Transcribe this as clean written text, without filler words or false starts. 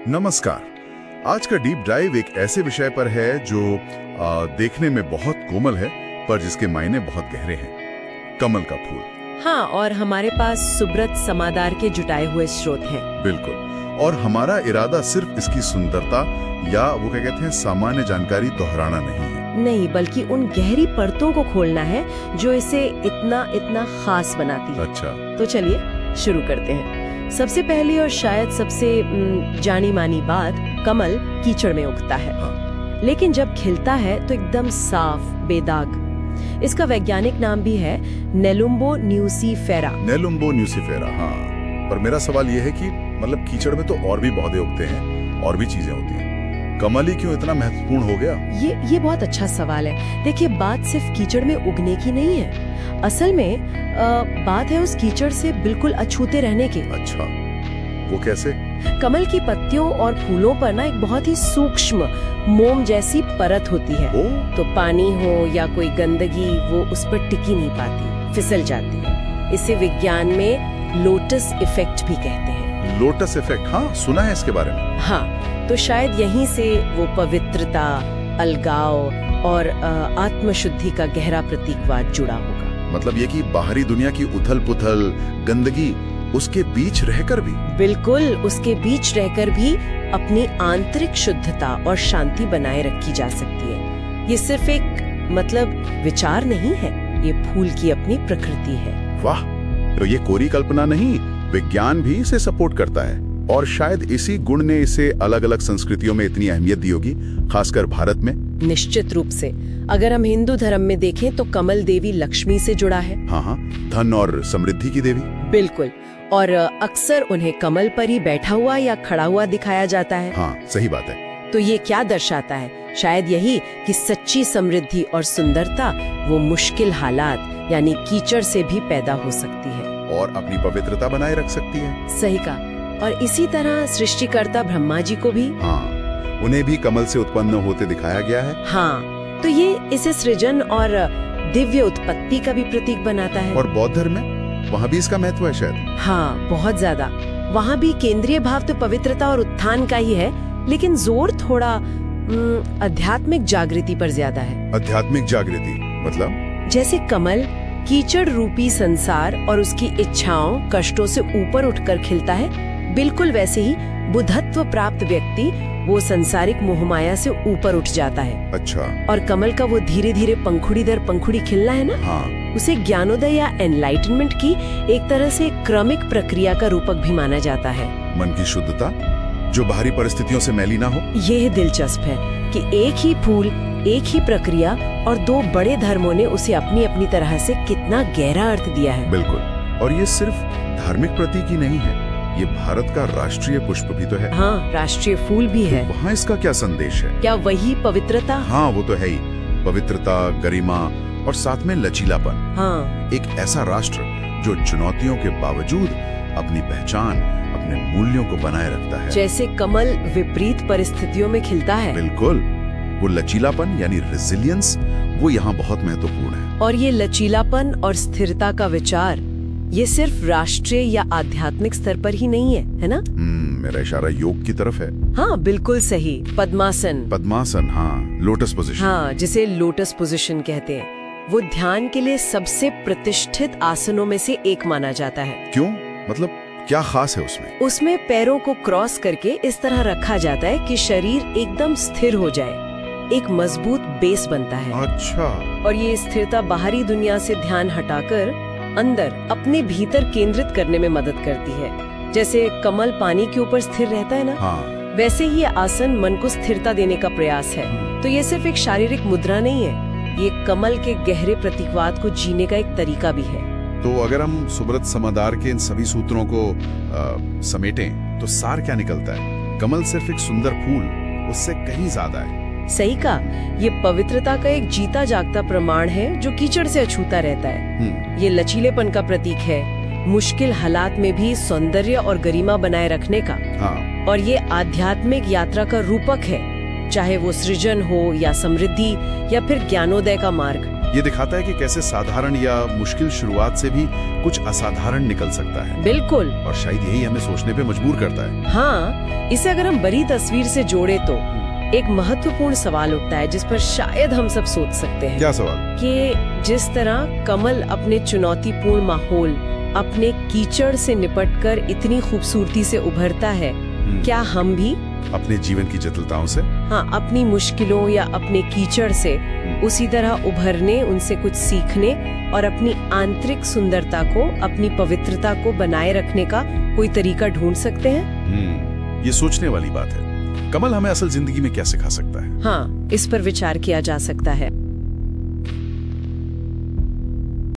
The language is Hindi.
नमस्कार। आज का डीप ड्राइव एक ऐसे विषय पर है जो देखने में बहुत कोमल है पर जिसके मायने बहुत गहरे हैं। कमल का फूल। हाँ, और हमारे पास सुब्रत समादार के जुटाए हुए स्रोत हैं। बिल्कुल। और हमारा इरादा सिर्फ इसकी सुंदरता या वो क्या कहते हैं सामान्य जानकारी दोहराना नहीं है। नहीं, बल्कि उन गहरी परतों को खोलना है जो इसे इतना इतना खास बनाती है। अच्छा, तो चलिए शुरू करते हैं। सबसे पहली और शायद सबसे जानी मानी बात, कमल कीचड़ में उगता है। हाँ। लेकिन जब खिलता है तो एकदम साफ, बेदाग। इसका वैज्ञानिक नाम भी है नेलुम्बो न्यूसीफेरा। Nelumbo nucifera. हाँ, पर मेरा सवाल ये है कि मतलब कीचड़ में तो और भी पौधे उगते हैं, और भी चीजें होती हैं, कमल ही क्यों इतना महत्वपूर्ण हो गया? ये बहुत अच्छा सवाल है। देखिए, बात सिर्फ कीचड़ में उगने की नहीं है। असल में बात है उस कीचड़ से बिल्कुल अछूते रहने की। अच्छा, वो कैसे? कमल की पत्तियों और फूलों पर ना एक बहुत ही सूक्ष्म मोम जैसी परत होती है। तो पानी हो या कोई गंदगी वो उस पर टिकी नहीं पाती, फिसल जाती है। इसे विज्ञान में लोटस इफेक्ट भी कहते हैं। Lotus effect? हाँ, सुना है इसके बारे में। हाँ, तो शायद यहीं से वो पवित्रता, अलगाव और आत्मशुद्धि का गहरा प्रतीकवाद जुड़ा होगा। मतलब ये कि बाहरी दुनिया की उथल पुथल, गंदगी उसके बीच रहकर भी। बिल्कुल, उसके बीच रहकर भी अपनी आंतरिक शुद्धता और शांति बनाए रखी जा सकती है। ये सिर्फ एक विचार नहीं है, ये फूल की अपनी प्रकृति है। वाह, तो ये कोरी कल्पना नहीं, विज्ञान भी इसे सपोर्ट करता है। और शायद इसी गुण ने इसे अलग अलग संस्कृतियों में इतनी अहमियत दी होगी, खासकर भारत में। निश्चित रूप से। अगर हम हिंदू धर्म में देखें तो कमल देवी लक्ष्मी से जुड़ा है। हाँ, धन और समृद्धि की देवी। बिल्कुल। और अक्सर उन्हें कमल पर ही बैठा हुआ या खड़ा हुआ दिखाया जाता है। हाँ, सही बात है। तो ये क्या दर्शाता है? शायद यही कि सच्ची समृद्धि और सुंदरता वो मुश्किल हालात यानी कीचड़ से भी पैदा हो सकती है और अपनी पवित्रता बनाए रख सकती है। सही कहा। और इसी तरह सृष्टिकर्ता ब्रह्मा जी को भी, हाँ, उन्हें भी कमल से उत्पन्न होते दिखाया गया है। हाँ, तो ये इसे सृजन और दिव्य उत्पत्ति का भी प्रतीक बनाता है। और बौद्ध धर्म में वहाँ भी इसका महत्व है शायद। हाँ, बहुत ज्यादा। वहाँ भी केंद्रीय भाव तो पवित्रता और उत्थान का ही है, लेकिन जोर थोड़ा आध्यात्मिक जागृति पर ज्यादा है। आध्यात्मिक जागृति मतलब? जैसे कमल कीचड़ रूपी संसार और उसकी इच्छाओं, कष्टों से ऊपर उठकर खिलता है, बिल्कुल वैसे ही बुद्धत्व प्राप्त व्यक्ति वो संसारिक मोहमाया से ऊपर उठ जाता है। अच्छा। और कमल का वो धीरे धीरे पंखुड़ी दर पंखुड़ी खिलना है ना, हाँ, उसे ज्ञानोदय या एनलाइटनमेंट की एक तरह से क्रमिक प्रक्रिया का रूपक भी माना जाता है। मन की शुद्धता जो बाहरी परिस्थितियों से मैली ना हो। ये दिलचस्प है कि एक ही फूल, एक ही प्रक्रिया और दो बड़े धर्मों ने उसे अपनी अपनी तरह से कितना गहरा अर्थ दिया है। बिल्कुल। और ये सिर्फ धार्मिक प्रतीक ही नहीं है, ये भारत का राष्ट्रीय पुष्प भी तो है। हाँ, राष्ट्रीय फूल भी है। तो वहाँ इसका क्या संदेश है? क्या वही पवित्रता? हाँ, वो तो है ही। पवित्रता, गरिमा और साथ में लचीलापन। हाँ, एक ऐसा राष्ट्र जो चुनौतियों के बावजूद अपनी पहचान, अपने मूल्यों को बनाए रखता है। जैसे कमल विपरीत परिस्थितियों में खिलता है। बिल्कुल। वो लचीलापन यानी रेजिलियंस, वो यहाँ बहुत महत्वपूर्ण है। और ये लचीलापन और स्थिरता का विचार ये सिर्फ राष्ट्रीय या आध्यात्मिक स्तर पर ही नहीं है ना? मेरा इशारा योग की तरफ है। हाँ, बिल्कुल सही। पद्मासन। पद्मासन, हाँ, लोटस पोजीशन। हाँ, जिसे लोटस पोजीशन कहते हैं। वो ध्यान के लिए सबसे प्रतिष्ठित आसनों में से एक माना जाता है। क्यों? मतलब क्या खास है उसमें? उसमें पैरों को क्रॉस करके इस तरह रखा जाता है कि शरीर एकदम स्थिर हो जाए, एक मजबूत बेस बनता है। अच्छा। और ये स्थिरता बाहरी दुनिया से ध्यान हटाकर अंदर अपने भीतर केंद्रित करने में मदद करती है। जैसे कमल पानी के ऊपर स्थिर रहता है ना, हाँ, वैसे ही ये आसन मन को स्थिरता देने का प्रयास है। तो ये सिर्फ एक शारीरिक मुद्रा नहीं है, ये कमल के गहरे प्रतीकवाद को जीने का एक तरीका भी है। तो अगर हम सुब्रत समादार के इन सभी सूत्रों को समेटें तो सार क्या निकलता है? कमल सिर्फ एक सुंदर फूल, उससे कहीं ज्यादा है। सही कहा। ये पवित्रता का एक जीता जागता प्रमाण है जो कीचड़ से अछूता रहता है। ये लचीलेपन का प्रतीक है, मुश्किल हालात में भी सौंदर्य और गरिमा बनाए रखने का। हाँ। और ये आध्यात्मिक यात्रा का रूपक है, चाहे वो सृजन हो या समृद्धि या फिर ज्ञानोदय का मार्ग। ये दिखाता है कि कैसे साधारण या मुश्किल शुरुआत से भी कुछ असाधारण निकल सकता है। बिल्कुल। और शायद यही हमें सोचने पे मजबूर करता है। हाँ, इसे अगर हम बड़ी तस्वीर से जोड़े तो एक महत्वपूर्ण सवाल उठता है जिस पर शायद हम सब सोच सकते हैं। क्या सवाल? कि जिस तरह कमल अपने चुनौतीपूर्ण माहौल, अपने कीचड़ से निपटकर इतनी खूबसूरती से उभरता है, क्या हम भी अपने जीवन की जटिलताओं से, हाँ, अपनी मुश्किलों या अपने कीचड़ से उसी तरह उभरने, उनसे कुछ सीखने और अपनी आंतरिक सुंदरता को, अपनी पवित्रता को बनाए रखने का कोई तरीका ढूंढ सकते हैं? ये सोचने वाली बात है। कमल हमें असल जिंदगी में क्या सिखा सकता है? हाँ, इस पर विचार किया जा सकता है।